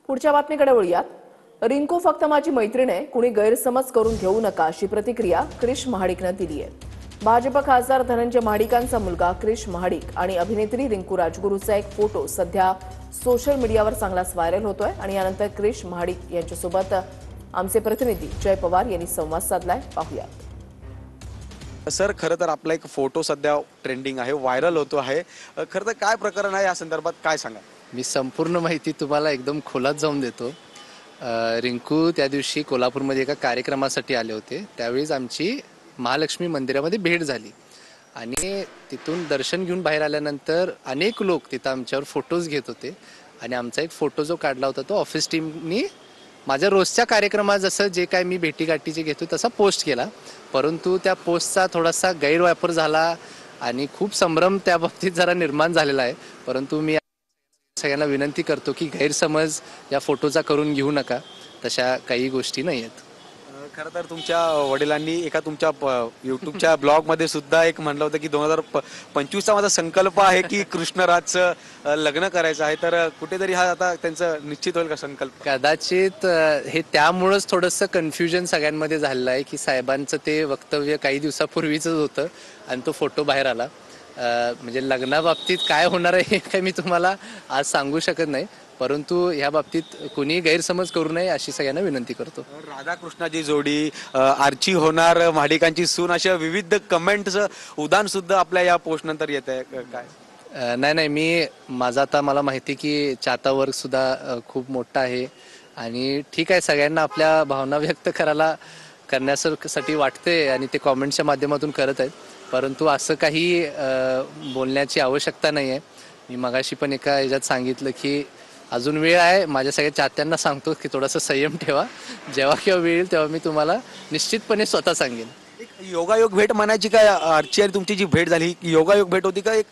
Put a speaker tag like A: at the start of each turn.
A: पुढच्या बातमीकडे वळूयात। रिंकू फक्त माझी मैत्रीण आहे, कुणी गैरसमज करून घेऊ नका अशी प्रतिक्रिया क्रिश महाडिकनं दिली आहे। भाजप खासदार धनंजय महाडिकांचा मुलगा क्रिश महाडिक आणि अभिनेत्री रिंकू राजगुरूचा एक फोटो सध्या सोशल मीडियावर चांगलाच व्हायरल होतोय आणि यानंतर क्रिश महाडिक यांच्यासोबत आमचे प्रतिनिधी जय पवार यांनी संवाद साधलाय। पाहूयात।
B: सर, खरं तर आपला एक फोटो सध्या ट्रेंडिंग आहे, व्हायरल होतो आहे। खरं तर काय प्रकरण आहे, या संदर्भात काय सांगा?
C: मी संपूर्ण माहिती तुम्हाला एकदम खोलात जाऊन देतो। रिंकू त्या दिवशी कोल्हापूरमध्ये एका कार्यक्रमासाठी आले होते। त्यावेळेस आमची महालक्ष्मी मंदिरामध्ये भेट झाली आणि तिथून दर्शन घेऊन बाहेर आल्यानंतर अनेक लोक तिथं आमच्यावर फोटोज घेत होते आणि आमचा एक फोटो जो काढला होता तो ऑफिस टीमनी माझ्या रोजच्या कार्यक्रमात जसं जे काय मी भेटीगाठीचे घेतो तसा पोस्ट केला, परंतु त्या पोस्टचा थोडासा गैरवापर झाला आणि खूप संभ्रम त्या बाबतीत जरा निर्माण झालेला आहे। परंतु मी सगळ्यांना विनंती करतो की गैरसमज या फोटोचा करून घेऊ नका, तशा काही गोष्टी नाही आहेत।
B: खरं तर तुमच्या वडिलांनी एका तुमच्या यूट्यूबच्या ब्लॉगमध्ये सुद्धा एक म्हणलं होतं की 2025चा माझा संकल्प आहे की कृष्णराजचं लग्न करायचं आहे, तर कुठेतरी हा आता त्यांचं निश्चित होईल का संकल्प?
C: कदाचित हे त्यामुळेच थोडंसं कन्फ्युजन सगळ्यांमध्ये झालेलं आहे की साहेबांचं ते वक्तव्य काही दिवसापूर्वीच होतं आणि तो फोटो बाहेर आला। म्हणजे लग्नाबाबतीत काय होणार आहे हे काही मी तुम्हाला आज सांगू शकत नाही, परंतु या बाबतीत कोणी गैरसमज करू नये अशी सगळ्यांना विनंती करतो।
B: राधाकृष्णाची जोडी, आर्ची होणार महाडिकांची सून, अशा विविध कमेंट्स उदाहरण सुद्धा आपल्या या पोस्ट नंतर येत आहे। काय
C: नाही, मी माझा आता मला माहिती की चाहता वर्ग सुद्धा खूप मोठा आहे आणि ठीक आहे, सगळ्यांना आपल्या भावना व्यक्त करण्यासाठी वाटते आणि ते कॉमेंटच्या माध्यमातून करत आहेत, परंतु असं काही बोलण्याची आवश्यकता नाही आहे। मी मगाशी पण एका ह्याच्यात सांगितलं की अजून वेळ आहे। माझ्या सगळ्या चाहत्यांना सांगतो की थोडासा संयम ठेवा, जेव्हा केव्हा वेळ येईल तेव्हा मी तुम्हाला निश्चितपणे स्वतः सांगेन।
B: योगायोग भेट म्हणायची काय? आर्ची आणि तुमची जी भेट झाली योगायोग भेट होती का, एक